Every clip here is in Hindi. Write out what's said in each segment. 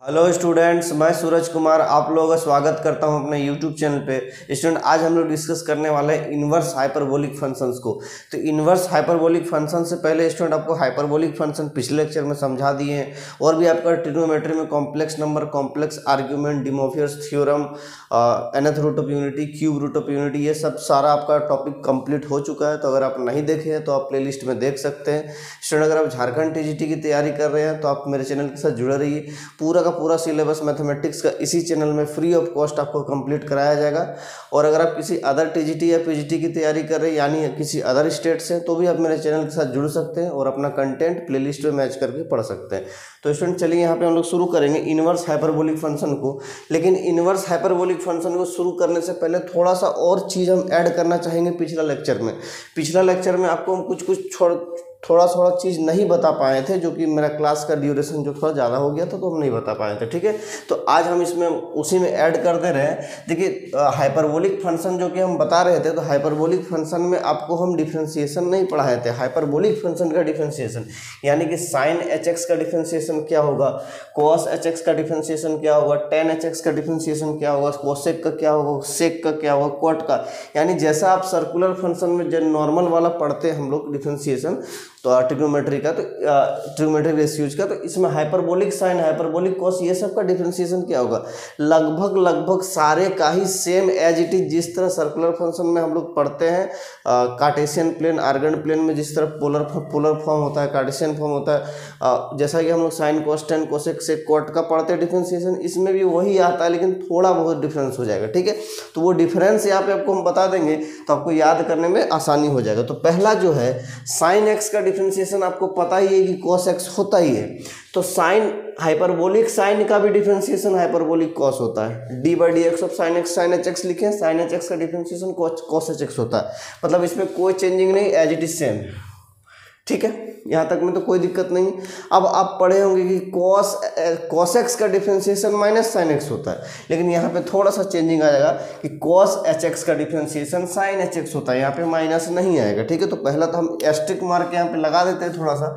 हेलो स्टूडेंट्स, मैं सूरज कुमार आप लोगों का स्वागत करता हूं अपने यूट्यूब चैनल पे। स्टूडेंट, आज हम लोग डिस्कस करने वाले हैं इन्वर्स हाइपरबोलिक फंक्शंस को। तो इन्वर्स हाइपरबोलिक फंक्शन से पहले स्टूडेंट आपको हाइपरबोलिक फंक्शन पिछले लेक्चर में समझा दिए हैं, और भी आपका ट्रिग्नोमेट्री में complex number, complex argument, de Moivre's theorem, nth root of unity, cube root of unity, ये सब सारा आपका टॉपिक कंप्लीट हो चुका है। तो अगर आप नहीं देखे हैं तो आप प्ले लिस्ट में देख सकते हैं। स्टूडेंट, अगर आप झारखंड टीजीटी की तैयारी कर रहे हैं तो आप मेरे चैनल के साथ जुड़े रहिए। पूरा का पूरा सिलेबस मैथमेटिक्स का इसी चैनल में फ्री ऑफ कॉस्ट आपको कंप्लीट कराया जाएगा। और अगर आप किसी अदर टीजीटी या पीजीटी की तैयारी कर रहे हैं, यानी किसी अदर स्टेट से, तो भी आप मेरे चैनल के साथ जुड़ सकते हैं और अपना कंटेंट प्लेलिस्ट में मैच करके पढ़ सकते हैं। तो स्टूडेंट, चलिए यहाँ पे हम लोग शुरू करेंगे इन्वर्स हाइपरबोलिक फंक्शन को। लेकिन इन्वर्स हाइपरबोलिक फंक्शन को शुरू करने से पहले थोड़ा सा और चीज़ हम ऐड करना चाहेंगे। पिछला लेक्चर में आपको हम कुछ थोड़ा चीज़ नहीं बता पाए थे, जो कि मेरा क्लास का ड्यूरेशन जो थोड़ा ज़्यादा हो गया था, तो हम नहीं बता पाए थे। ठीक है, तो आज हम इसमें उसी में ऐड कर दे रहे हैं। देखिए, हाइपरबोलिक फंक्शन जो कि हम बता रहे थे, तो हाइपरबोलिक फंक्शन में आपको हम डिफ्रेंशिएशन नहीं पढ़ाए थे। हाइपरबोलिक फंक्शन का डिफ्रेंशिएशन यानी कि साइन एच एक्स का डिफ्रेंशिएशन क्या होगा, कॉस एच एक्स का डिफ्रेंशिएशन क्या होगा, टेन एच एक्स का डिफ्रेंशिएशन क्या होगा, कोसेक का क्या होगा, सेक का क्या होगा, कॉट का, यानी जैसा आप सर्कुलर फंक्शन में जो नॉर्मल वाला पढ़ते हैं हम लोग डिफ्रेंशिएशन, तो ट्रिग्नोमेट्री का, तो ट्रिग्नोमेट्रिक रेशियोज का, तो इसमें हाइपरबोलिक साइन, हाइपरबोलिक कॉस, ये सब का डिफरेंशिएशन क्या होगा, लगभग सारे का ही सेम एज इट इज। जिस तरह सर्कुलर फंक्शन में हम लोग पढ़ते हैं कार्टेशियन प्लेन, आर्गन प्लेन में जिस तरह पोलर फॉर्म होता है, कार्टेशियन फॉर्म होता है, जैसा कि हम लोग sine cos tan cosec sec cot का पढ़ते हैं डिफरेंशिएशन, इसमें भी वही आता है, लेकिन थोड़ा बहुत डिफरेंस हो जाएगा। ठीक है, तो वो डिफरेंस यहाँ पे आपको हम बता देंगे, तो आपको याद करने में आसानी हो जाएगा। तो पहला जो है साइन एक्स का डिफरेंशिएशन, आपको पता ही है कि कॉस एक्स होता ही है। तो साइन, हाइपरबोलिक साइन का भी डिफरेंशिएशन हाइपरबोलिक कॉस होता है। D by d x of sine x, sine h x लिखे, साइन एच एक्स का डिफरेंशिएशन कॉस एच एक्स होता है। मतलब इसमें कोई चेंजिंग नहीं, एज इट इज सेम। ठीक है, यहाँ तक में तो कोई दिक्कत नहीं। अब आप पढ़े होंगे कि कॉस एक्स का डिफरेंशिएशन माइनस साइन एक्स होता है, लेकिन यहाँ पे थोड़ा सा चेंजिंग आ जाएगा कि कॉस एच एक्स का डिफरेंशिएशन साइन एच एक्स होता है, यहाँ पे माइनस नहीं आएगा। ठीक है, तो पहला तो हम एस्ट्रिक मार्क यहाँ पे लगा देते हैं थोड़ा सा,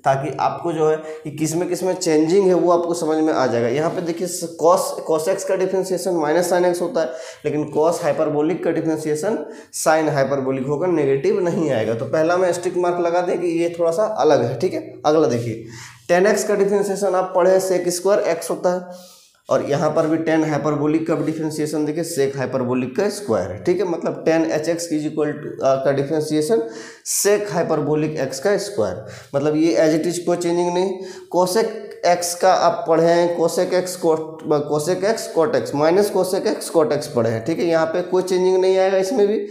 ताकि आपको जो है कि किस में चेंजिंग है वो आपको समझ में आ जाएगा। यहाँ पे देखिए, कॉस एक्स का डिफरेंशिएशन माइनस साइन एक्स होता है, लेकिन कॉस हाइपरबोलिक का डिफरेंशिएशन साइन हाइपरबोलिक होकर नेगेटिव नहीं आएगा। तो पहला मैं एस्ट्रिक मार्क लगा दें कि ये थोड़ा सा अलग है। ठीक है, अगला देखिए, टेन एक्स का डिफरेंशिएशन आप पढ़े सेक स्क्वायर एक्स होता है, और यहाँ पर भी टेन हाइपरबोलिक का डिफरेंशिएशन देखिए सेक हाइपरबोलिक का स्क्वायर है। ठीक है, मतलब tan h x is equal to का डिफरेंशिएशन सेक हाइपरबोलिक एक्स का स्क्वायर, मतलब ये एज इट इज कोई चेंजिंग नहीं। कोसेक एक्स का आप पढ़े हैं, cosec x cot x minus cosec x cot x पढ़े हैं। ठीक है, यहाँ पे कोई चेंजिंग नहीं आएगा इसमें भी।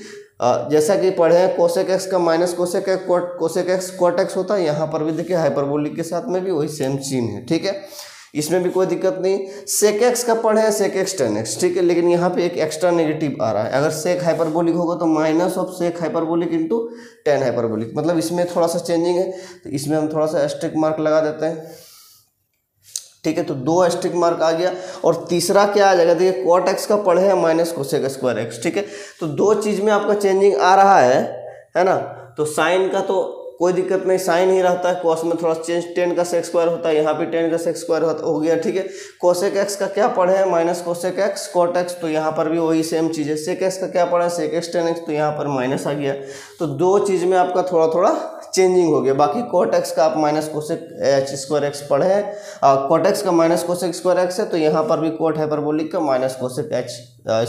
जैसा कि पढ़े हैं कोसेक एक्स का minus cosec x cot x होता है, यहाँ पर भी देखिए हाइपरबोलिक के साथ में भी वही सेम सीन है। ठीक है, इसमें भी कोई दिक्कत नहीं। सेक एक्स का पढ़े हैं सेक एक्स टेन एक्स, ठीक है, लेकिन यहाँ पे एक एक्स्ट्रा नेगेटिव आ रहा है। अगर सेक हाइपरबोलिक होगा तो minus of sec hyperbolic into tan hyperbolic, मतलब इसमें थोड़ा सा चेंजिंग है, तो इसमें हम थोड़ा सा एस्ट्रिक मार्क लगा देते हैं। ठीक है, तो दो एस्ट्रिक मार्क आ गया। और तीसरा क्या आ जाएगा, देखिए कॉट एक्स का पढ़े हैं माइनस कोसेक स्क्वायर एक्स। ठीक है, तो दो चीज में आपका चेंजिंग आ रहा है ना। तो साइन का तो कोई दिक्कत नहीं, साइन ही रहता है। कॉस में थोड़ा चेंज, टेन का सेक स्क्वायर होता है, यहाँ पे टेन का सेक स्क्वायर हो गया। ठीक है, कोसेक एक्स का क्या पढ़े हैं minus cosec x cot x, तो यहाँ पर भी वही सेम चीज़ है। सेक एक्स का क्या पढ़ा है सेक एक्स टेन एक्स, तो यहाँ पर माइनस आ गया। तो दो चीज़ में आपका थोड़ा चेंजिंग हो गया। बाकी कॉट एक्स का आप minus cosec H square x पढ़े हैं, कॉट एक्स का माइनस कोसेक स्क्वायर एक्स है, तो यहाँ पर भी कॉट हाइपरबोलिक का minus cosec H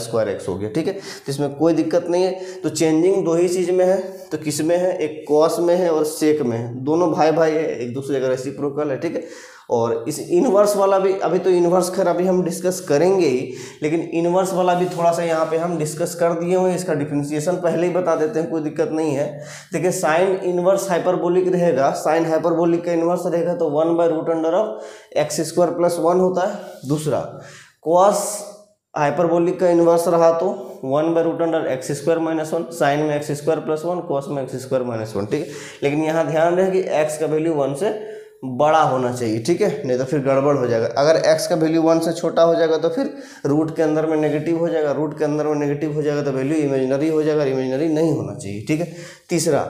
square x हो गया। ठीक है, तो इसमें कोई दिक्कत नहीं है। तो चेंजिंग दो ही चीज़ में है, तो किस में है, एक कॉस में है और सेक में है। दोनों भाई है, एक दूसरे का रेसिप्रोकल है। ठीक है, और इस इन्वर्स वाला भी, अभी तो इन्वर्स खैर अभी हम डिस्कस करेंगे ही, लेकिन इन्वर्स वाला भी थोड़ा सा यहाँ पे हम डिस्कस कर दिए हुए। इसका डिफरेंशिएशन पहले ही बता देते हैं, कोई दिक्कत नहीं है। देखिए, साइन इन्वर्स हाइपरबोलिक रहेगा, साइन हाइपरबोलिक का इन्वर्स रहेगा तो 1/√अंडर ऑफ एक्स स्क्वायर प्लस 1 होता है। दूसरा, कॉस हाइपरबोलिक का इन्वर्स रहा तो 1/√अंडर एक्स स्क्वायर माइनस 1, साइन में एक्स स्क्वायर प्लस 1, कॉस में एक्स स्क्वायर माइनस 1। ठीक है, लेकिन यहाँ ध्यान रहे कि एक्स का वैल्यू 1 से बड़ा होना चाहिए। ठीक है, नहीं तो फिर गड़बड़ हो जाएगा। अगर x का वैल्यू 1 से छोटा हो जाएगा तो फिर रूट के अंदर में नेगेटिव हो जाएगा, रूट के अंदर में नेगेटिव हो जाएगा तो वैल्यू इमेजिनरी हो जाएगा, इमेजिनरी नहीं होना चाहिए। ठीक है, तीसरा,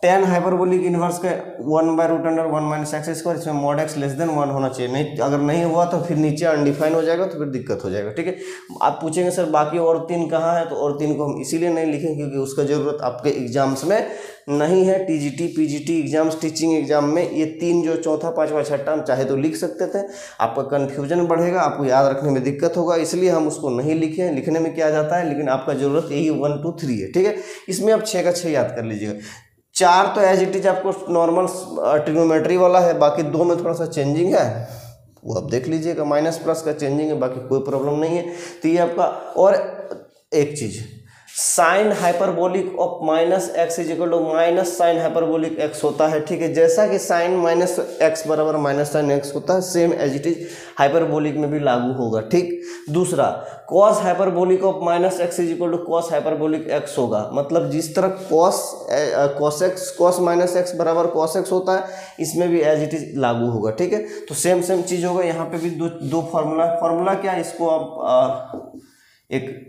टेन हाइपरबोलिक इनवर्स का 1/√1 माइनस एक्स स्क्वायर, इसमें मॉड एक्स लेस देन 1 होना चाहिए, नहीं अगर नहीं हुआ तो फिर नीचे अनडिफाइन हो जाएगा, तो फिर दिक्कत हो जाएगा। ठीक है, आप पूछेंगे सर बाकी और 3 कहाँ है, तो और 3 को हम इसीलिए नहीं लिखेंगे क्योंकि उसका जरूरत आपके एग्जाम्स में नहीं है। TGT PGT exams, teaching exam में ये 3 जो चौथा पांचवा छठा हम चाहे तो लिख सकते थे, आपका कन्फ्यूजन बढ़ेगा, आपको याद रखने में दिक्कत होगा, इसलिए हम उसको नहीं लिखे। लिखने में क्या जाता है, लेकिन आपका जरूरत यही 1 2 3 है। ठीक है, इसमें आप 6 का 6 याद कर लीजिएगा। 4 तो एज इट इज आपको नॉर्मल ट्रिग्नोमेट्री वाला है, बाकी 2 में थोड़ा सा चेंजिंग है, वो आप देख लीजिएगा, माइनस प्लस का चेंजिंग है, बाकी कोई प्रॉब्लम नहीं है। तो ये आपका, और एक चीज sine hyperbolic of minus x is equal to minus sine hyperbolic x होता है। ठीक है, जैसा कि साइन माइनस एक्स बराबर माइनस साइन एक्स होता है, same as it is hyperbolic में भी लागू होगा। ठीक, दूसरा cos hyperbolic of minus x is equal to cos hyperbolic x होगा, मतलब जिस तरह कॉस माइनस एक्स बराबर कॉस एक्स होता है, इसमें भी एज इट इज लागू होगा। ठीक है, तो सेम चीज होगा, यहाँ पे भी दो फॉर्मूला क्या, इसको आप एक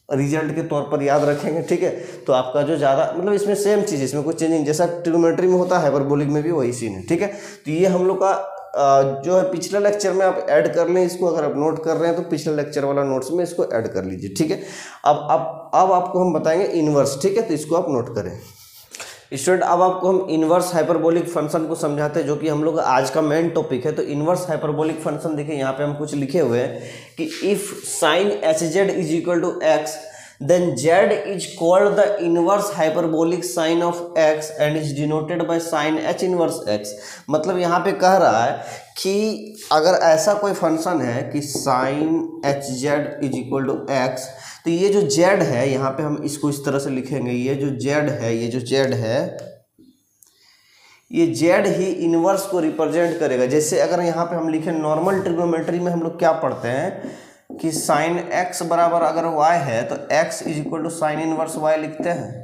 रिजल्ट के तौर पर याद रखेंगे। ठीक है, तो आपका जो ज़्यादा मतलब इसमें सेम चीज़, इसमें कोई चेंजिंग, जैसा ट्रिग्नोमेट्री में होता है हाइपरबोलिक में भी वही सीन है। ठीक है, तो ये हम लोग का जो है पिछले लेक्चर में आप ऐड कर लें इसको, अगर आप नोट कर रहे हैं तो पिछले लेक्चर वाला नोट्स में इसको ऐड कर लीजिए। ठीक है, अब आपको हम बताएंगे इनवर्स। ठीक है, तो इसको आप नोट करें स्टूडेंट। अब आपको हम इनवर्स हाइपरबोलिक फंक्शन को समझाते हैं, जो कि हम लोग आज का मेन टॉपिक है। तो इनवर्स हाइपरबोलिक फंक्शन देखिए, यहाँ पे हम कुछ लिखे हुए हैं कि if sine h z is equal to x then z is called the inverse hyperbolic sine of x and is denoted by sin h inverse x। मतलब यहाँ पे कह रहा है कि अगर ऐसा कोई फंक्शन है कि sin h z is equal to x, तो ये जो z है यहाँ पे हम इसको इस तरह से लिखेंगे, ये जो z है, ये जो z है, ये z ही इनवर्स को रिप्रेजेंट करेगा। जैसे अगर यहाँ पे हम लिखें, नॉर्मल ट्रिग्नोमेट्री में हम लोग क्या पढ़ते हैं कि साइन x बराबर अगर y है तो x is equal to sine inverse y लिखते हैं।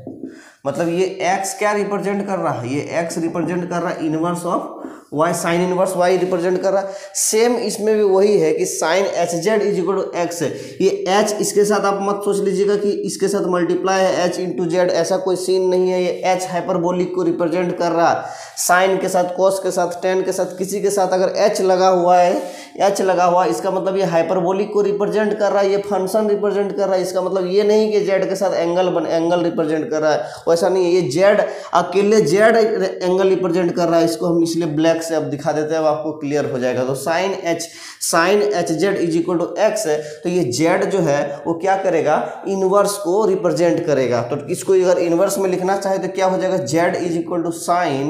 मतलब ये x क्या रिप्रेजेंट कर रहा है, ये x रिप्रेजेंट कर रहा है inverse of y, sine inverse y represent कर रहा है। सेम इसमें भी वही है कि sine h z is equal to x है, ये h इसके साथ आप मत सोच लीजिएगा कि इसके साथ मल्टीप्लाई है h इंटू जेड, ऐसा कोई सीन नहीं है। ये h हाइपरबोलिक को रिप्रेजेंट कर रहा है, साइन के साथ, कॉस के साथ, टेन के साथ, किसी के साथ अगर h लगा हुआ है, h लगा हुआ, इसका मतलब ये हाइपरबोलिक को रिप्रेजेंट कर रहा है, ये फंक्शन रिप्रेजेंट कर रहा है। इसका मतलब ये नहीं कि z के साथ एंगल रिप्रेजेंट कर रहा है, वैसा नहीं है। ये z अकेले z एंगल रिप्रेजेंट कर रहा है, इसको हम इसलिए ब्लैक से अब दिखा देते हैं, अब आपको क्लियर हो जाएगा। तो sine h z is equal to x है, तो ये z जो है वो क्या करेगा, इनवर्स को रिप्रेजेंट करेगा। तो इसको अगर इनवर्स में लिखना चाहे तो क्या हो जाएगा, z is equal to sine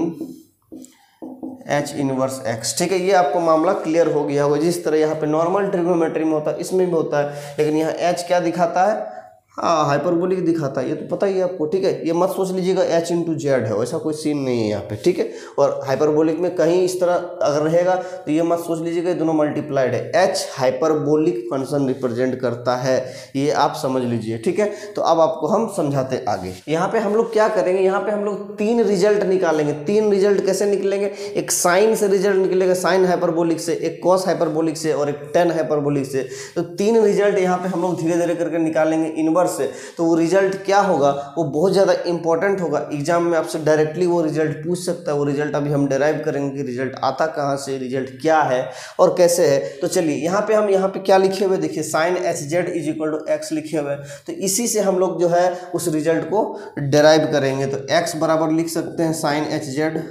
h inverse x. ठीक है, ये आपको मामला क्लियर हो गया होगा। जिस तरह यहाँ पे नॉर्मल ट्रिग्नोमेट्री में होता है, इसमें भी होता है, लेकिन यहाँ h क्या दिखाता है, हाँ हाइपरबोलिक दिखाता है, ये तो पता ही है आपको। ठीक है, ये मत सोच लीजिएगा h इंटू जेड है, वैसा कोई सीन नहीं है यहाँ पे। ठीक है, और हाइपरबोलिक में कहीं इस तरह अगर रहेगा तो ये मत सोच लीजिएगा ये दोनों मल्टीप्लाइड है। h हाइपरबोलिक फंक्शन रिप्रेजेंट करता है, ये आप समझ लीजिए। ठीक है, तो अब आपको हम समझाते आगे। यहाँ पे हम लोग क्या करेंगे, यहाँ पे हम लोग 3 रिजल्ट निकालेंगे। 3 रिजल्ट कैसे निकलेंगे, एक साइन से रिजल्ट निकलेगा, साइन हाइपरबोलिक से, एक कॉस हाइपरबोलिक से, और एक टेन हाइपरबोलिक से। तो 3 रिजल्ट यहाँ पे हम लोग धीरे धीरे करके निकालेंगे इनवर्स से। तो वो रिजल्ट क्या होगा, वो बहुत ज़्यादा इंपॉर्टेंट होगा, एग्जाम में आपसे डायरेक्टली वो रिजल्ट पूछ सकता है। वो रिजल्ट अभी हम डेराइव करेंगे कि रिजल्ट आता कहाँ से, रिजल्ट क्या है और कैसे है। तो चलिए यहाँ पे क्या लिखे हुए देखिए, sine h z is equal to x लिखे हुए, तो इसी से हम लोग जो है उस रिजल्ट को डेराइव करेंगे। तो एक्स बराबर लिख सकते हैं साइन एच जेड।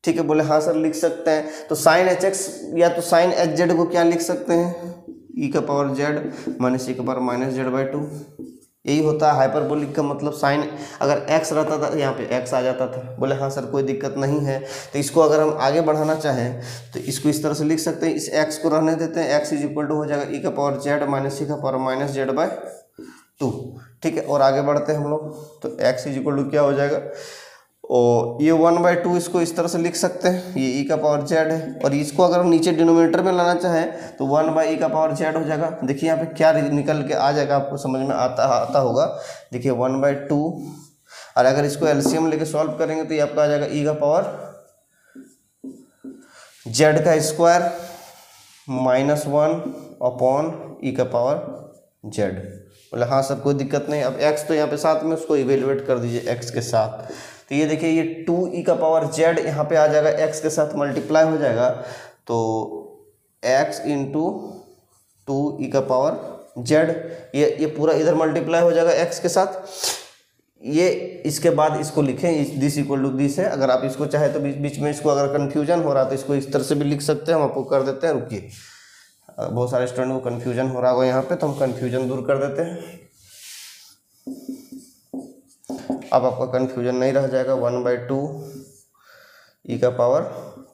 ठीक है, बोले हाँ सर लिख सकते हैं। तो साइन एच एक्स या तो साइन एच जेड को क्या लिख सकते हैं, ई का पावर जेड माइनस ई का पावर माइनस जेड बाई 2। यही होता है हाइपरबोलिक का मतलब। साइन अगर x रहता था यहाँ पे x आ जाता था, बोले हाँ सर कोई दिक्कत नहीं है। तो इसको अगर हम आगे बढ़ाना चाहें तो इसको इस तरह से लिख सकते हैं, इस x को रहने देते हैं, x इज इक्वल टू हो जाएगा ई का पावर जेड माइनस ई का पावर माइनस जेड बाई 2। ठीक है, और आगे बढ़ते हैं हम लोग, तो x इज इक्वल टू क्या हो जाएगा, और ये 1/2 इसको इस तरह से लिख सकते हैं, ये ई का पावर जेड है। और इसको अगर हम नीचे डिनोमिनेटर में लाना चाहें तो 1/e का पावर जेड हो जाएगा। देखिए यहाँ पे क्या निकल के आ जाएगा, आपको समझ में आता होगा। देखिए 1/2, और अगर इसको एलसीएम लेके सॉल्व करेंगे तो ये आपका आ जाएगा ई का पावर जेड का स्क्वायर माइनस 1 अपॉन ई का पावर जेड। बोले हाँ सर कोई दिक्कत नहीं। अब x तो यहाँ पे साथ में, उसको इवेल्युएट कर दीजिए x के साथ। तो ये देखिए ये 2e का पावर z यहाँ पे आ जाएगा, x के साथ मल्टीप्लाई हो जाएगा, तो x इंटू 2e का पावर z, ये पूरा इधर मल्टीप्लाई हो जाएगा x के साथ। ये इसके बाद इसको लिखें दिस इक्वल टू दिस है। अगर आप इसको चाहे तो बीच बीच में इसको अगर कन्फ्यूजन हो रहा है तो इसको इस तरह से भी लिख सकते हैं, हम आपको कर देते हैं। रुकिए, बहुत सारे स्टूडेंट को कन्फ्यूजन हो रहा होगा यहाँ पे, तो हम कन्फ्यूजन दूर कर देते हैं। अब आपका कन्फ्यूजन नहीं रह जाएगा। 1/2 e का पावर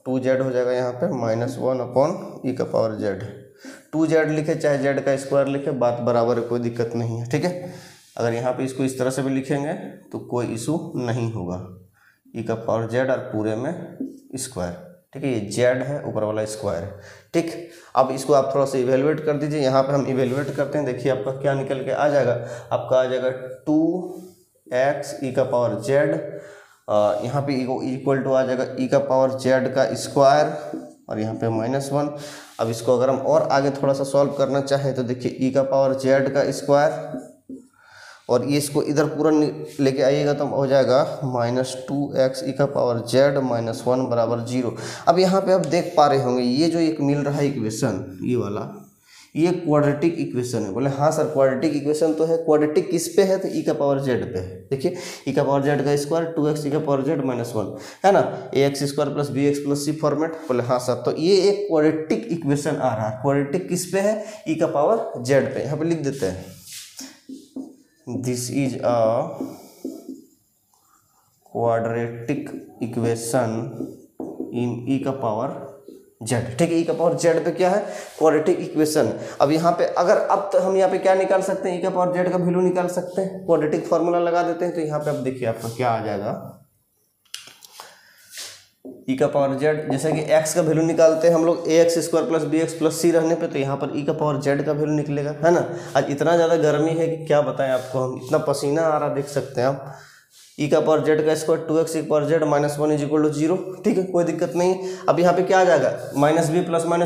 2z हो जाएगा यहाँ पे, -1 e का पावर z। 2z लिखे चाहे z का स्क्वायर लिखे, बात बराबर है, कोई दिक्कत नहीं है, ठीक है। अगर यहाँ पे इसको इस तरह से भी लिखेंगे तो कोई इशू नहीं होगा। e का पावर z और पूरे में स्क्वायर, ठीक है। ये z है, ऊपर वाला स्क्वायर है, ठीक। अब इसको आप थोड़ा सा इवेलुएट कर दीजिए। यहाँ पे हम इवेलुएट करते हैं, देखिए आपका क्या निकल के आ जाएगा। आपका आ जाएगा 2x e का पावर z, यहाँ पे इक्वल टू आ जाएगा e का पावर z का स्क्वायर और यहाँ पे -1। अब इसको अगर हम और आगे थोड़ा सा सॉल्व करना चाहें तो देखिए e का पावर z का स्क्वायर, और ये इसको इधर पूरा लेके आइएगा तो हो जाएगा -2x e का पावर z -1 बराबर 0। अब यहाँ पे आप देख पा रहे होंगे ये जो एक मिल रहा है इक्वेशन, ये वाला, ये क्वाड्रेटिक इक्वेशन है। बोले हाँ सर क्वाड्रेटिक इक्वेशन तो है। क्वाड्रेटिक किस पे है? तो e का पावर z पे है। देखिए e का पावर z का स्क्वायर 2x e का पावर z -1 है ना, ax² + bx + c फॉर्मेट। बोले हाँ सर, तो ये एक क्वाड्रेटिक इक्वेशन आ रहा है। क्वाड्रेटिक किस पे है? e का पावर z पे। यहाँ पे लिख देते हैं this is a quadratic equation in e का पावर z, ठीक है। e का पावर z पे क्या है? Quadratic equation. अब यहाँ पे अगर अब तो हम यहाँ पे क्या निकाल सकते हैं? e का पावर z का वैल्यू निकाल सकते हैं, क्वाड्रेटिक फार्मूला लगा देते हैं। तो यहाँ पे अब देखिए आपका क्या आ जाएगा, e का पावर z, जैसे कि x का वैल्यू निकालते हैं हम लोग ax² + bx + c रहने पे, तो यहाँ पर e का पावर z का वैल्यू निकलेगा, है ना। आज इतना ज़्यादा गर्मी है कि क्या बताएं आपको, हम इतना पसीना आ रहा, देख सकते हैं आप। e का पावर z का स्क्वायर 2x e का पावर z -1 = 0, ठीक है, कोई दिक्कत नहीं। अब यहाँ पे क्या आ जाएगा? -b ±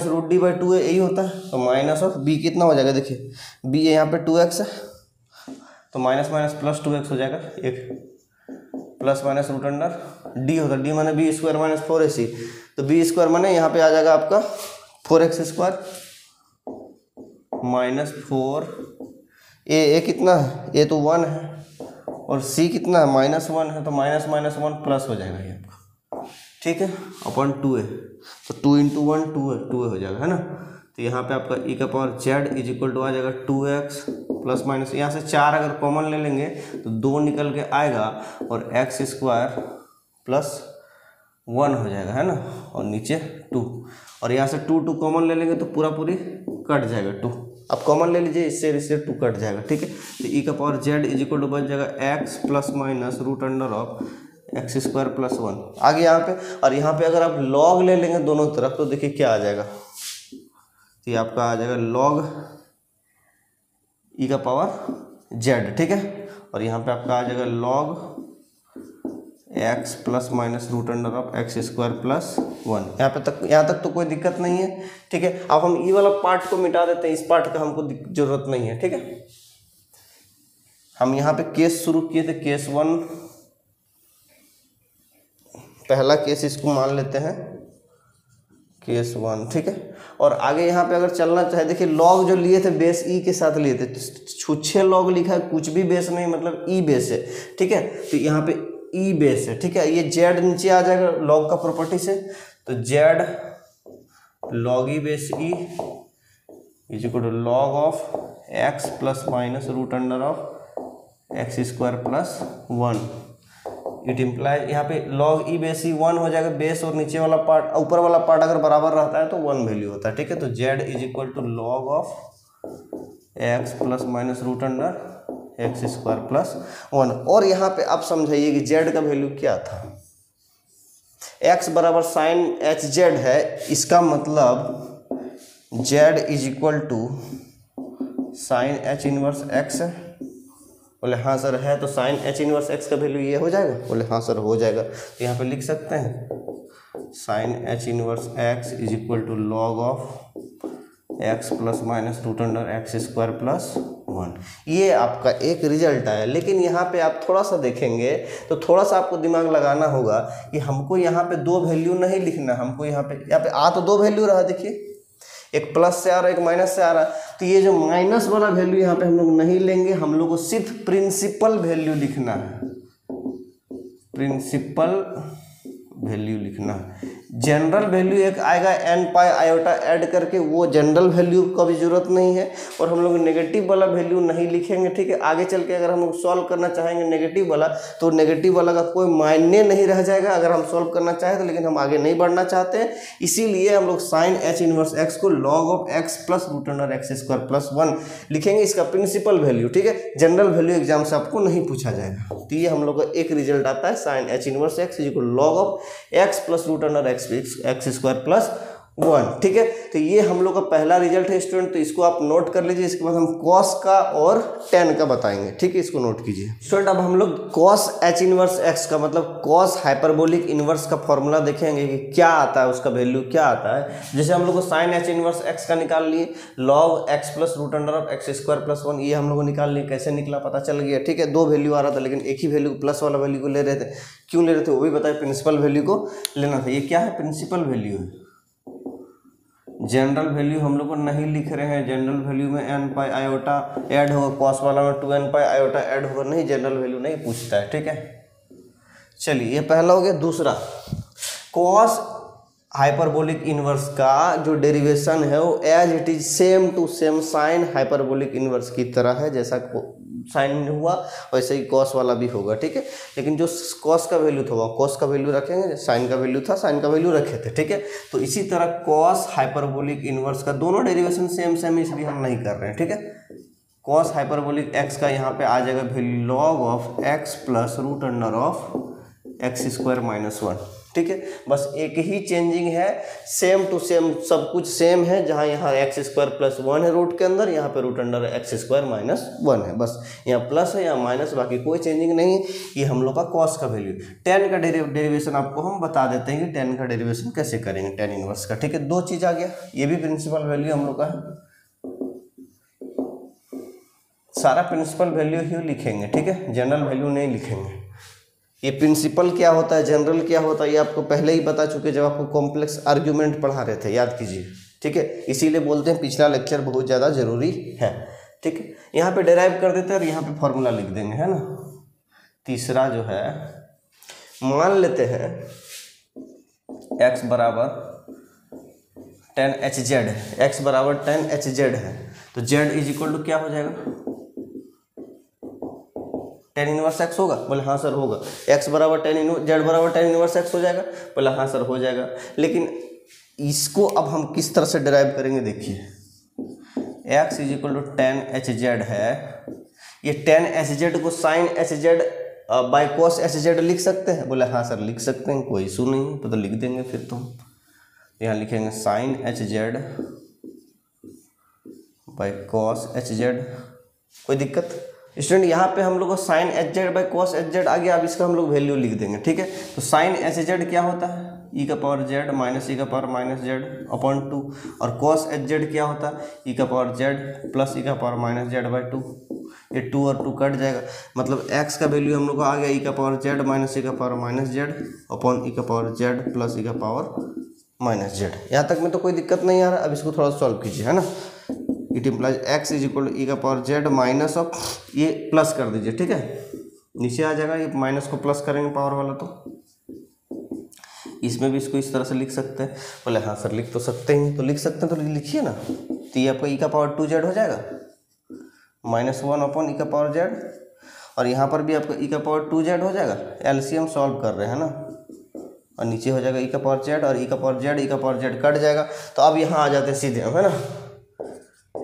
√d/2 है, यही होता है। तो -b कितना हो जाएगा? देखिए b यहाँ पे 2x है, तो -+ 2x हो जाएगा, एक ± √d होता है। d माने b² - 4ac, तो b² माने यहाँ पे आ जाएगा आपका 4x² -4। a कितना है? a तो 1 है, और c कितना है? -1 है, तो -1 प्लस हो जाएगा ये आपका, ठीक है, अपॉन 2a। तो 2 × 1 2 हो जाएगा, है ना। तो यहाँ पे आपका e का पावर z = आ जाएगा 2x ± यहाँ से 4 अगर कॉमन ले लेंगे तो 2 निकल के आएगा, और x² + 1 हो जाएगा, है ना, और नीचे 2, और यहाँ से 2 कॉमन ले लेंगे तो पूरा पूरी कट जाएगा 2। अब कॉमन ले लीजिए, इससे 2 कट जाएगा, ठीक है। तो e का पावर z = बच जाएगा x ± √x² + 1 आगे यहाँ पे। और यहाँ पे अगर आप log ले लेंगे दोनों तरफ तो देखिए क्या आ जाएगा, तो ये आपका आ जाएगा log e का पावर z, ठीक है। और यहाँ पे आपका आ जाएगा log x ± √x² + 1। यहाँ तक तो कोई दिक्कत नहीं है, ठीक है। अब हम ई वाला पार्ट को मिटा देते हैं, इस पार्ट का हमको जरूरत नहीं है, ठीक है। हम यहाँ पे केस शुरू किए थे, केस 1, पहला केस इसको मान लेते हैं केस 1, ठीक है। और आगे यहाँ पे अगर चलना चाहे, देखिए लॉग जो लिए थे बेस ई के साथ लिए थे, छुच्छे लॉग लिखा है, कुछ भी बेस नहीं, मतलब ई बेस है, ठीक है। तो यहाँ पे ई बेस है, ठीक है। ये जेड नीचे आ जाएगा लॉग का प्रॉपर्टी से, तो Z log E base E = log of x ± √x² + 1। It implies, यहाँ पे log e बेस ई 1 हो जाएगा, बेस और नीचे वाला पार्ट, ऊपर वाला पार्ट अगर बराबर रहता है तो 1 वैल्यू होता है, ठीक है। तो z = log of x ± √x² + 1। और यहाँ पे आप समझाइए कि z का वैल्यू क्या था। x बराबर sin hz है, इसका मतलब z = sin h इनवर्स x है। बोले हाँ सर है, तो sin h इनवर्स x का वैल्यू ये हो जाएगा? बोले हाँ सर हो जाएगा। तो यहाँ पे लिख सकते हैं sin h इनवर्स x = log of x plus minus root under x square plus 1, ये आपका एक रिजल्ट आया। लेकिन यहाँ पे आप थोड़ा सा देखेंगे तो थोड़ा सा आपको दिमाग लगाना होगा कि हमको यहाँ पे दो वैल्यू नहीं लिखना, हमको यहाँ पे आ तो दो वैल्यू रहा, देखिए एक प्लस से आ रहा है एक माइनस से आ रहा है, तो ये जो माइनस वाला वैल्यू यहाँ पे हम लोग नहीं लेंगे, हम लोग को सिर्फ प्रिंसिपल वैल्यू लिखना है, प्रिंसिपल वैल्यू लिखना है। जनरल वैल्यू एक आएगा n पाई आयोटा ऐड करके, वो जनरल वैल्यू का भी जरूरत नहीं है, और हम लोग नेगेटिव वाला वैल्यू नहीं लिखेंगे, ठीक है। आगे चल के अगर हम लोग सॉल्व करना चाहेंगे नेगेटिव वाला, तो नेगेटिव वाला का कोई मायने नहीं रह जाएगा अगर हम सॉल्व करना चाहें तो, लेकिन हम आगे नहीं बढ़ना चाहते हैं, इसीलिए हम लोग साइन एच इनवर्स एक्स को log of x plus root under x square plus 1 लिखेंगे, इसका प्रिंसिपल वैल्यू, ठीक है। जनरल वैल्यू एग्जाम से आपको नहीं पूछा जाएगा। तो ये हम लोग का एक रिजल्ट आता है, sine h inverse x equal log of x plus root under x square plus 1, ठीक है। तो ये हम लोग का पहला रिजल्ट है स्टूडेंट, तो इसको आप नोट कर लीजिए। इसके बाद हम कॉस का और टेन का बताएंगे, ठीक है, इसको नोट कीजिए स्टूडेंट। अब हम लोग कॉस एच इनवर्स एक्स का मतलब कॉस हाइपरबोलिक इनवर्स का फॉर्मूला देखेंगे कि क्या आता है, उसका वैल्यू क्या आता है। जैसे हम लोग को साइन एच इनवर्स एक्स का निकाल लिए, log x plus root under of x square plus 1, ये हम लोग को निकाल लिए। कैसे निकला पता चल गया, ठीक है। दो वैल्यू आ रहा था लेकिन एक ही वैल्यू प्लस वाला वैल्यू को ले रहे थे, क्यों ले रहे थे वो भी बताए, प्रिंसिपल वैल्यू को लेना था। ये क्या है, प्रिंसिपल वैल्यू है। जनरल वैल्यू हम लोग को नहीं लिख रहे हैं, जनरल वैल्यू में n पाई आयोटा ऐड होगा, कॉस वाला में 2n पाई आयोटा ऐड होगा, नहीं जनरल वैल्यू नहीं पूछता है, ठीक है। चलिए ये पहला हो गया। दूसरा, कॉस हाइपरबोलिक इनवर्स का जो डेरिवेशन है वो as it is same to same sine hyperbolic inverse की तरह है, जैसा साइन हुआ वैसे ही कॉस वाला भी होगा, ठीक है। लेकिन जो कॉस का वैल्यू था वो कॉस का वैल्यू रखेंगे, साइन का वैल्यू था साइन का वैल्यू रखे थे, ठीक है। तो इसी तरह कॉस हाइपरबोलिक इनवर्स का दोनों डेरिवेशन सेम सेम, इसलिए हम नहीं कर रहे हैं, ठीक है। कॉस हाइपरबोलिक एक्स का यहाँ पे आ जाएगा value log of x plus root under of x square minus 1, ठीक है। बस एक ही चेंजिंग है, सेम टू सेम सब कुछ सेम है, जहाँ यहाँ एक्स स्क्वायर प्लस 1 है रूट के अंदर, यहाँ पे root under x square minus 1 है, बस यहाँ प्लस है यहाँ माइनस, बाकी कोई चेंजिंग नहीं है। ये हम लोग का कॉस का वैल्यू। टेन का डेरिवेशन आपको हम बता देते हैं कि टेन का डेरिवेशन कैसे करेंगे, टेन इनवर्स का, ठीक है। दो चीज़ आ गया, ये भी प्रिंसिपल वैल्यू हम लोग का है, सारा प्रिंसिपल वैल्यू ही लिखेंगे, ठीक है, जनरल वैल्यू नहीं लिखेंगे। ये प्रिंसिपल क्या होता है, जनरल क्या होता है, ये आपको पहले ही बता चुके जब आपको कॉम्प्लेक्स आर्ग्यूमेंट पढ़ा रहे थे, याद कीजिए, ठीक है। इसीलिए बोलते हैं पिछला लेक्चर बहुत ज़्यादा जरूरी है, ठीक है। यहाँ पे डेराइव कर देते हैं और यहाँ पे फॉर्मूला लिख देंगे, है ना। तीसरा जो है, मान लेते हैं x बराबर 10hz है, x बराबर 10hz है, तो z इज इक्वल टू क्या हो जाएगा, 10 इनवर्स एक्स होगा, बोले हाँ सर होगा। x बराबर 10 z बराबर 10 इनवर्स एक्स हो जाएगा, बोले हाँ सर हो जाएगा। लेकिन इसको अब हम किस तरह से डिराइव करेंगे, देखिए x is equal to 10hz है, ये 10hz को sine hz by cos hz लिख सकते हैं, बोले हाँ सर लिख सकते हैं, कोई इशू नहीं है, तो लिख देंगे। फिर तो यहाँ लिखेंगे sine hz by cos hz, कोई दिक्कत स्टूडेंट। यहाँ पे हम लोग को sine hz by cos hz आ गया, अब इसका हम लोग वैल्यू लिख देंगे, ठीक है। तो साइन hz क्या होता है, e का पावर z माइनस e का पावर माइनस z अपॉन 2, और कॉस hz क्या होता है, e का पावर z प्लस e का पावर माइनस z बाई 2। ये 2 और 2 कट जाएगा, मतलब x का वैल्यू हम लोग को आ गया e का पावर z माइनस e का power minus z upon e का पावर z प्लस e का पावर माइनस z। यहाँ तक में तो कोई दिक्कत नहीं आ रहा। अब इसको थोड़ा सॉल्व कीजिए, है ना। It implies x is equal to e का पावर जेड माइनस ऑफ, ये प्लस कर दीजिए, ठीक है, नीचे आ जाएगा, ये माइनस को प्लस करेंगे पावर वाला, तो इसमें भी इसको इस तरह से लिख सकते हैं, बोले हाँ सर लिख तो सकते हैं, तो लिख सकते हैं, तो लिखिए ना। तो ये आपका ई का पावर 2z हो जाएगा माइनस 1 अपॉन ई का पावर जेड, और यहाँ पर भी आपका ई का पावर 2z हो जाएगा, एलसीएम सॉल्व कर रहे हैं ना, और नीचे हो जाएगा ई का पावर जेड और ई का पावर जेड, ई का पावर जेड कट जाएगा। तो अब यहाँ आ जाते हैं सीधे, है ना।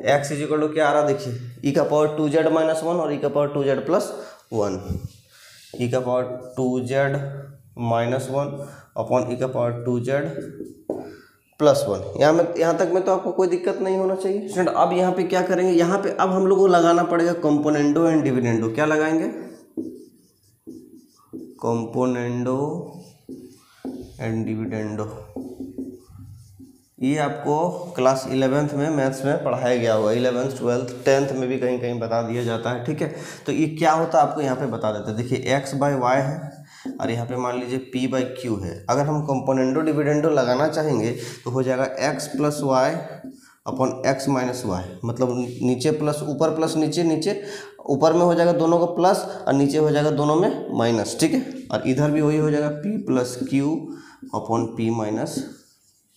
एक्स इज इक्वल टू क्या आ रहा, देखिए ई का पावर 2z माइनस 1 और ई का पावर 2z प्लस 1, ई का पावर 2z माइनस 1 अपॉन ई का पावर 2z प्लस 1। यहाँ तक में तो आपको कोई दिक्कत नहीं होना चाहिए स्टूडेंट। अब यहाँ पे क्या करेंगे, यहाँ पे अब हम लोग को लगाना पड़ेगा कंपोनेंडो एंड डिविडेंडो। क्या लगाएंगे, कंपोनेंडो एंड डिविडेंडो। ये आपको क्लास 11th में मैथ्स में पढ़ाया गया होगा, 11th 12th 10th में भी कहीं कहीं बता दिया जाता है, ठीक है। तो ये क्या होता है आपको यहाँ पे बता देते हैं। देखिए x/y है और यहाँ पे मान लीजिए p/q है। अगर हम कंपोनेंडो डिविडेंडो लगाना चाहेंगे तो हो जाएगा x + y upon x - y, मतलब नीचे प्लस ऊपर प्लस नीचे, नीचे ऊपर में हो जाएगा दोनों का प्लस और नीचे हो जाएगा दोनों में माइनस, ठीक है। और इधर भी वही हो जाएगा p + q upon p -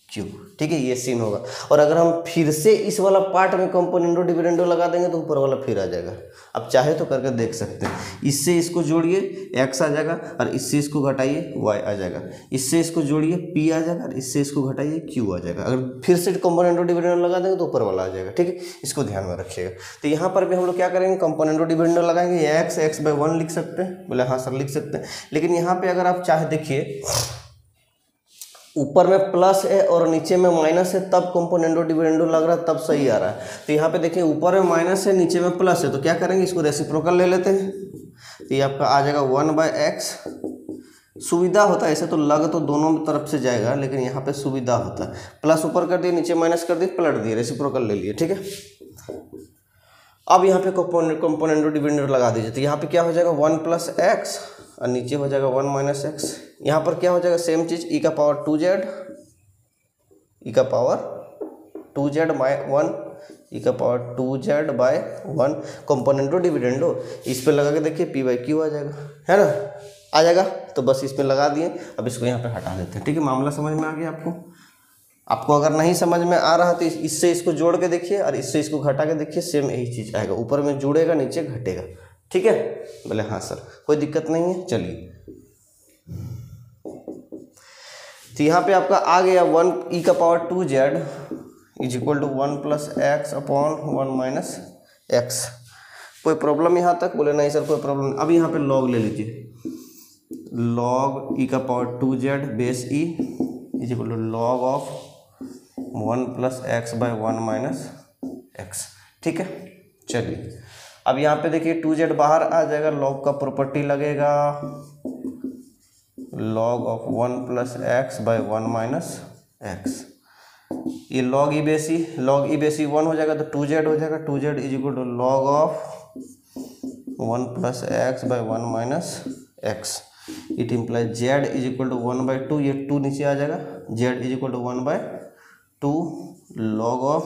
q, ठीक है। ये सीन होगा। और अगर हम फिर से इस वाला पार्ट में कंपोनेंडो डिविडेंडो लगा देंगे तो ऊपर वाला फिर आ जाएगा। आप चाहे तो करके देख सकते हैं। इससे इसको जोड़िए x आ जाएगा और इससे इसको घटाइए y आ जाएगा, इससे इसको जोड़िए p आ जाएगा और इससे इसको घटाइए q आ जाएगा। अगर फिर से कंपोनेंडो डिविडेंडो लगा देंगे तो ऊपर वाला आ जाएगा, ठीक है। इसको ध्यान में रखिएगा। तो यहाँ पर भी हम लोग क्या करेंगे, कंपोनेंडो डिविडेंडो लगाएंगे। x/1 लिख सकते हैं, बोले हाँ सर लिख सकते हैं। लेकिन यहाँ पे अगर आप चाहे देखिए ऊपर में प्लस है और नीचे में माइनस है, तब कंपोनेंडो डिविडेंडो लग रहा है, तब सही आ रहा है। तो यहाँ पे देखिए ऊपर में माइनस है नीचे में प्लस है, तो क्या करेंगे, इसको रेसिप्रोकल ले लेते हैं। तो ये आपका आ जाएगा 1/x। सुविधा होता है ऐसे तो लग तो दोनों तरफ से जाएगा, लेकिन यहाँ पे सुविधा होता है। प्लस ऊपर कर दिए, नीचे माइनस कर दिए, पलट दिए, रेसिप्रोकल ले लिए, ठीक है। अब यहाँ पे कंपोनेंडो डिविडेंडो लगा दीजिए। तो यहाँ पे क्या हो जाएगा 1 + x और नीचे हो जाएगा 1 - x। यहाँ पर क्या हो जाएगा सेम चीज़, e⁻2z, e⁻2z/1, e⁻2z/1 componendo dividendo. इस पे लगा के देखिए p/q आ जाएगा, है ना, आ जाएगा। तो बस इस पे लगा दिए। अब इसको यहाँ पे हटा देते हैं, ठीक है। मामला समझ में आ गया आपको अगर नहीं समझ में आ रहा तो इससे इसको जोड़ के देखिए और इससे इसको घटा के देखिए, सेम यही चीज़ आएगा। ऊपर में जुड़ेगा, नीचे घटेगा, ठीक है। बोले हाँ सर कोई दिक्कत नहीं है, चलिए। तो यहाँ पे आपका आ गया 1 e⁻2z = 1 + x अपॉन 1 - x। कोई प्रॉब्लम यहाँ तक, बोले नहीं सर कोई प्रॉब्लम नहीं। अब यहाँ पे लॉग ले लीजिए, log e⁻2z base e = log of 1 + x/1 - x, ठीक है। चलिए अब यहाँ पे देखिए 2z बाहर आ जाएगा, log का प्रॉपर्टी लगेगा, log ऑफ 1 + x/1 - x। ये log e बेस e 1 हो जाएगा तो 2z हो जाएगा, 2z = log of 1 + x/1 - x। It implies z = 1/2, ये 2 नीचे आ जाएगा, z = 1/2 log of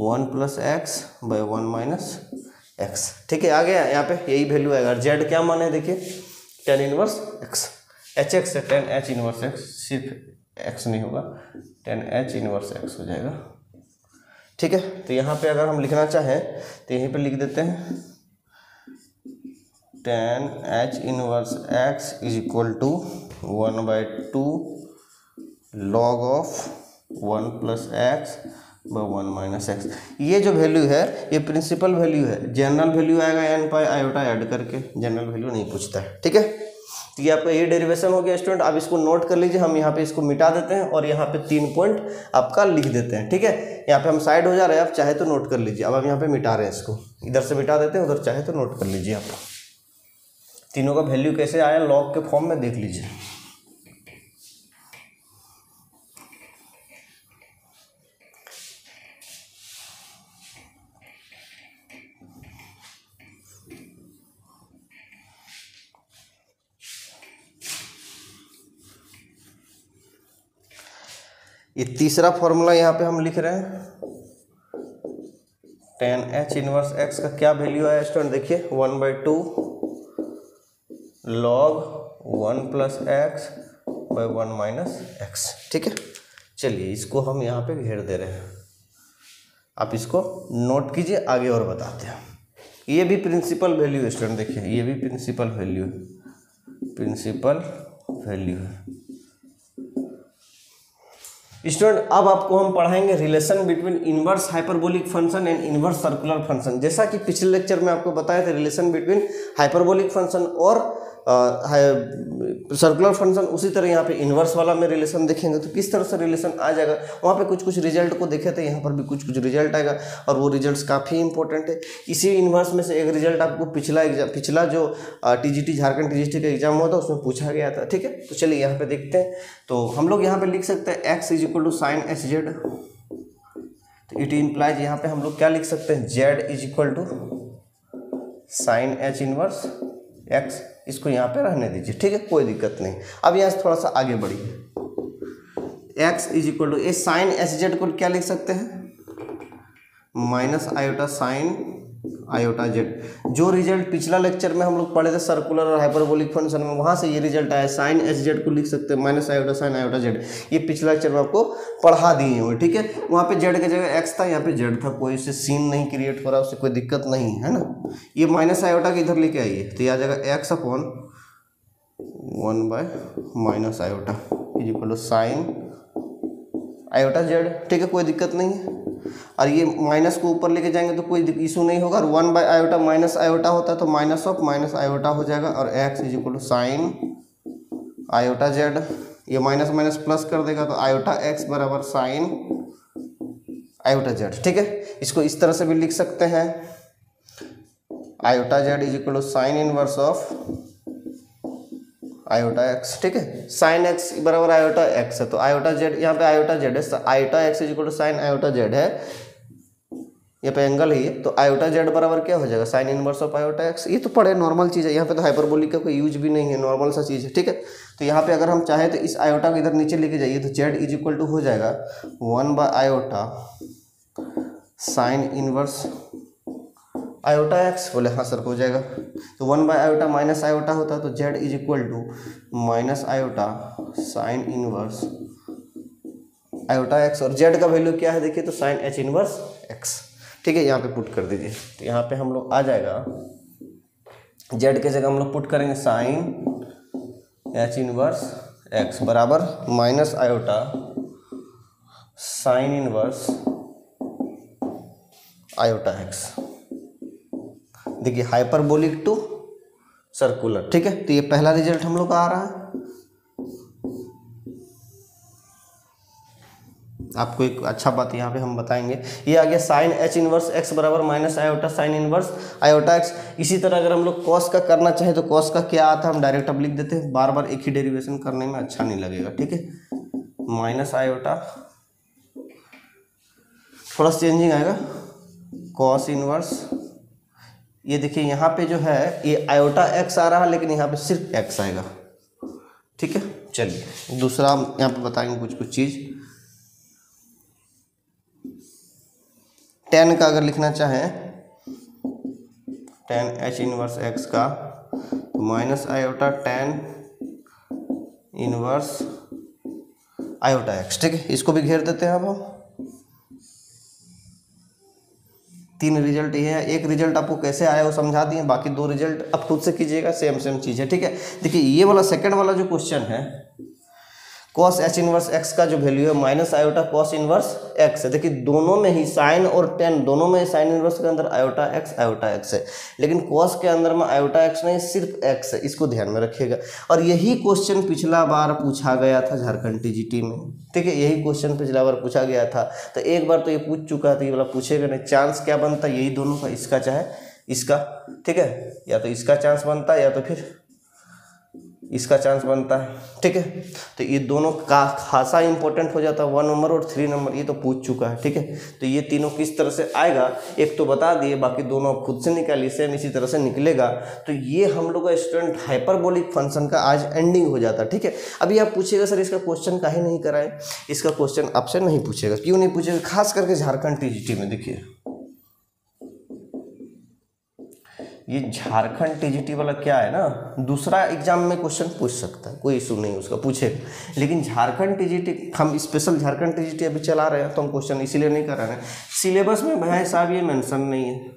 1 + x/1 - x, ठीक है। आ गया, यहाँ पे यही वैल्यू आएगा। z क्या मान है देखिए, tan इनवर्स x, hx है tan h इनवर्स x, सिर्फ x नहीं होगा, tan h इनवर्स x हो जाएगा, ठीक है। तो यहाँ पे अगर हम लिखना चाहें तो यहीं पे लिख देते हैं tan h इनवर्स x = 1/2 log of 1 + x/1 - x। ये जो वैल्यू है ये प्रिंसिपल वैल्यू है, जनरल वैल्यू आएगा n पाई आयोटा ऐड करके, जनरल वैल्यू नहीं पूछता है, ठीक है। तो ये आपका ये डेरिवेशन हो गया स्टूडेंट। अब इसको नोट कर लीजिए, हम यहाँ पे इसको मिटा देते हैं और यहाँ पे 3 पॉइंट आपका लिख देते हैं, ठीक है। यहाँ पे हम साइड हो जा रहे हैं, आप चाहे तो नोट कर लीजिए। अब हम यहाँ पे मिटा रहे हैं, इसको इधर से मिटा देते हैं, उधर चाहे तो नोट कर लीजिए। आप तीनों का वैल्यू कैसे आया लॉग के फॉर्म में देख लीजिए। ये तीसरा फॉर्मूला यहाँ पे हम लिख रहे हैं, tan h इनवर्स x का क्या वैल्यू आया स्टूडेंट, देखिए 1/2 log 1 + x/1 - x, ठीक है। चलिए इसको हम यहाँ पे घेर दे रहे हैं, आप इसको नोट कीजिए, आगे और बताते हैं। ये भी प्रिंसिपल वैल्यू है स्टूडेंट, देखिए ये भी प्रिंसिपल वैल्यू है, स्टूडेंट। अब आपको हम पढ़ाएंगे relation between inverse hyperbolic function and inverse circular function. जैसा कि पिछले लेक्चर में आपको बताया था, रिलेशन बिटवीन हाइपरबोलिक फंक्शन और सर्कुलर फंक्शन, उसी तरह यहाँ पे इन्वर्स वाला में रिलेशन देखेंगे तो किस तरह से रिलेशन आ जाएगा। वहाँ पे कुछ कुछ रिजल्ट को देखे थे, यहाँ पर भी कुछ कुछ रिजल्ट आएगा और वो रिजल्ट्स काफ़ी इंपॉर्टेंट है। इसी इन्वर्स में से एक रिजल्ट आपको पिछला जो टीजीटी झारखंड टीजीटी का एग्जाम हुआ था उसमें पूछा गया था, ठीक है। तो चलिए यहाँ पे देखते हैं। तो हम लोग यहाँ पे लिख सकते हैं x is equal to sine h z, तो इट इम्प्लाइज यहाँ पे हम लोग क्या लिख सकते हैं, z is equal to sine h inverse x। इसको यहाँ पे रहने दीजिए, ठीक है, कोई दिक्कत नहीं। अब यहाँ से थोड़ा सा आगे बढ़िए, x इज इक्वल टू, ये साइन एच जेड को क्या लिख सकते हैं, minus iota sign iota Z. जो रिजल्ट पिछला लेक्चर में हम लोग पढ़े थे सर्कुलर और हाइपरबोलिक फंक्शन में, वहाँ से ये रिजल्ट आया, साइन एच जेड को लिख सकते हैं minus iota sign iota z. ये पिछला लेक्चर में आपको पढ़ा दिए हुए, ठीक है। वहाँ पे जेड की जगह एक्स था, यहाँ पे जेड था, कोई इससे सीन नहीं क्रिएट हो रहा, उससे कोई दिक्कत नहीं है ना। ये माइनस आयोटा के इधर लेके आइए तो यह जगह x upon 1/- iota is equal to sine iota z, ठीक है, कोई दिक्कत नहीं है। और ये माइनस को ऊपर लेके जाएंगे तो कोई इशू नहीं होगा। और 1/- माइनस आयोटा होता है तो माइनस ऑफ माइनस आयोटा हो जाएगा, और x is equal to sine iota z. ये माइनस माइनस प्लस कर देगा तो आयोटा x बराबर साइन आयोटा जेड, ठीक है। इसको इस तरह से भी लिख सकते हैं, iota z is equal to sine inverse of iota x, ठीक है। साइन एक्स बराबर आयोटा एक्स है तो आयोटा जेड, यहाँ पे आयोटा जेड है, iota x is equal to sine iota z है, यहाँ पे एंगल ही है तो आयोटा जेड बराबर क्या हो जाएगा, sign inverse of iota x. ये तो पढ़े नॉर्मल चीज़ है, यहाँ पे तो हाइपरबोलिक का कोई यूज भी नहीं है, नॉर्मल सा चीज़ है, ठीक है। तो यहाँ पे अगर हम चाहें तो इस आयोटा को इधर नीचे लेके जाइए तो जेड इज इक्वल टू हो जाएगा 1/- साइन इनवर्स आयोटा एक्स। बोले हाँ सर हो जाएगा। तो 1/- माइनस आयोटा होता तो z is equal to minus iota sine inverse iota x, और जेड का वैल्यू क्या है देखिए तो साइन एच इनवर्स एक्स, ठीक है। यहाँ पे पुट कर दीजिए तो यहाँ पे हम लोग आ जाएगा, जेड के जगह हम लोग पुट करेंगे साइन एच इनवर्स एक्स बराबर minus iota sine inverse iota x. देखिए हाइपरबोलिक टू सर्कुलर, ठीक है। तो ये पहला रिजल्ट हम लोग का आ रहा है। आपको एक अच्छा बात यहाँ पे हम बताएंगे, ये आ गया साइन एच इनवर्स एक्स बराबर minus iota sine inverse iota x. इसी तरह अगर हम लोग कॉस का करना चाहें तो कॉस का क्या आता है, हम डायरेक्ट अब लिख देते हैं, बार बार एक ही डेरिवेशन करने में अच्छा नहीं लगेगा, ठीक है। माइनस आयोटा, थोड़ा चेंजिंग आएगा, कॉस इनवर्स। ये देखिए यहाँ पे जो है ये आयोटा एक्स आ रहा है लेकिन यहाँ पे सिर्फ एक्स आएगा, ठीक है। चलिए दूसरा हम यहाँ पे बताएंगे कुछ कुछ चीज़। टेन का अगर लिखना चाहें, टेन एच इनवर्स एक्स का तो minus iota tan inverse iota x, ठीक है। इसको भी घेर देते हैं अब हम। तीन रिजल्ट ये है, एक रिजल्ट आपको कैसे आया वो समझा दिए, बाकी दो रिजल्ट आप खुद से कीजिएगा, सेम सेम चीज़ है, ठीक है। देखिए ये वाला सेकंड वाला जो क्वेश्चन है, कॉस एच इनवर्स एक्स का जो वैल्यू है minus iota cos inverse x है। देखिए दोनों में ही साइन और टेन दोनों में साइन इनवर्स के अंदर आयोटा एक्स है, लेकिन कॉस के अंदर में आयोटा एक्स नहीं सिर्फ एक्स है, इसको ध्यान में रखिएगा। और यही क्वेश्चन पिछला बार पूछा गया था झारखंड टीजीटी में, ठीक है। यही क्वेश्चन पिछला बार पूछा गया था, तो एक बार तो ये पूछ चुका था, ये वाला पूछेगा नहीं। चांस क्या बनता है यही दोनों का, इसका चाहे इसका, ठीक है, या तो इसका चांस बनता है या तो फिर इसका चांस बनता है, ठीक है। तो ये दोनों का खासा इंपॉर्टेंट हो जाता है, 1 नंबर और 3 नंबर, ये तो पूछ चुका है, ठीक है। तो ये तीनों किस तरह से आएगा एक तो बता दिए, बाकी दोनों आप खुद से निकालिए, सेम इसी तरह से निकलेगा। तो ये हम लोग का स्टूडेंट हाइपरबोलिक फंक्शन का आज एंडिंग हो जाता है, ठीक है। अभी आप पूछिएगा सर इसका क्वेश्चन काहे नहीं कराए, इसका क्वेश्चन आपसे नहीं पूछेगा, क्यों नहीं पूछेगा, खास करके झारखंड टीजीटी में। देखिए ये झारखंड टीजीटी वाला क्या है ना, दूसरा एग्जाम में क्वेश्चन पूछ सकता है, कोई इशू नहीं उसका, पूछेगा। लेकिन झारखंड टीजीटी, हम स्पेशल झारखंड टीजीटी अभी चला रहे हैं तो हम क्वेश्चन इसीलिए नहीं कर रहे हैं। सिलेबस में भाई साहब ये मेंशन नहीं है,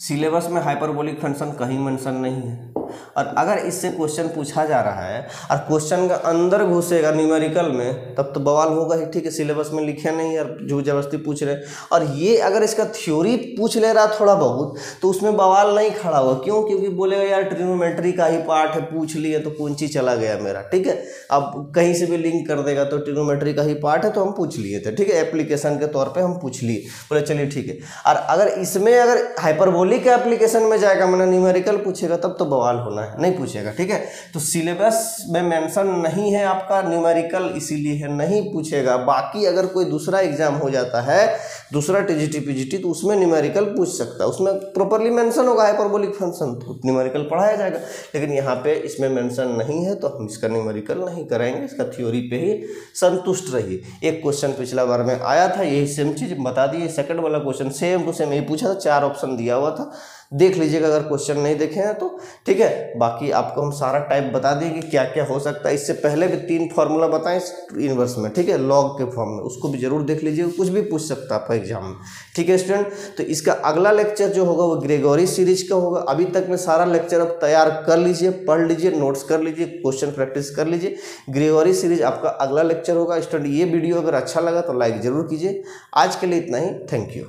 सिलेबस में हाइपरबोलिक फंक्शन कहीं मेंशन नहीं है। और अगर इससे क्वेश्चन पूछा जा रहा है और क्वेश्चन का अंदर घुसेगा न्यूमेरिकल में, तब तो बवाल होगा ही। ठीक है, सिलेबस में लिखे नहीं और जो जबरदस्ती पूछ रहे। और ये अगर इसका थ्योरी पूछ ले रहा थोड़ा बहुत तो उसमें बवाल नहीं खड़ा हुआ। क्यों? क्योंकि बोलेगा यार ट्रिग्नोमेट्री का ही पार्ट है, पूछ लिए तो कौन चीज चला गया मेरा। ठीक है, अब कहीं से भी लिंक कर देगा तो ट्रिग्नोमेट्री का ही पार्ट है तो हम पूछ लिए थे। ठीक है, एप्लीकेशन के तौर पे हम पूछ लिए, बोले चलिए ठीक है। और अगर इसमें अगर हाइपरबोलिक एप्लीकेशन में जाएगा, मैंने न्यूमेरिकल पूछेगा, तब तो बवाल होना है, नहीं पूछेगा। ठीक है, तो सिलेबस में मेंशन नहीं है आपका न्यूमेरिकल, इसीलिए है नहीं पूछेगा। बाकी अगर कोई दूसरा एग्जाम हो जाता है, दूसरा टीजीटी पीजीटी, तो उसमें न्यूमेरिकल पूछ सकता है, उसमें प्रॉपर्ली मेंशन होगा हाइपरबोलिक फंक्शन, तो न्यूमेरिकल पढ़ाया जाएगा। लेकिन यहाँ पे इसमें मेंशन नहीं है तो हम इसका न्यूमेरिकल नहीं कराएंगे, इसका थ्योरी पे ही संतुष्ट रहिए। एक क्वेश्चन पिछला बार में आया था, यही सेम चीज बता दिए। सेकंड वाला क्वेश्चन सेम टू सेम यही पूछा था, 4 ऑप्शन दिया हुआ था, देख लीजिएगा अगर क्वेश्चन नहीं देखे हैं तो। ठीक है, बाकी आपको हम सारा टाइप बता दें कि क्या क्या हो सकता है। इससे पहले भी 3 फॉर्मूला बताएं इनवर्स में, ठीक है, लॉग के फॉर्म में, उसको भी जरूर देख लीजिएगा, कुछ भी पूछ सकता है आपका एग्जाम में। ठीक है स्टूडेंट, तो इसका अगला लेक्चर जो होगा वो ग्रेगोरी सीरीज का होगा। अभी तक में सारा लेक्चर अब तैयार कर लीजिए, पढ़ लीजिए, नोट्स कर लीजिए, क्वेश्चन प्रैक्टिस कर लीजिए। ग्रेगोरी सीरीज आपका अगला लेक्चर होगा। स्टूडेंट, ये वीडियो अगर अच्छा लगा तो लाइक जरूर कीजिए। आज के लिए इतना ही, थैंक यू।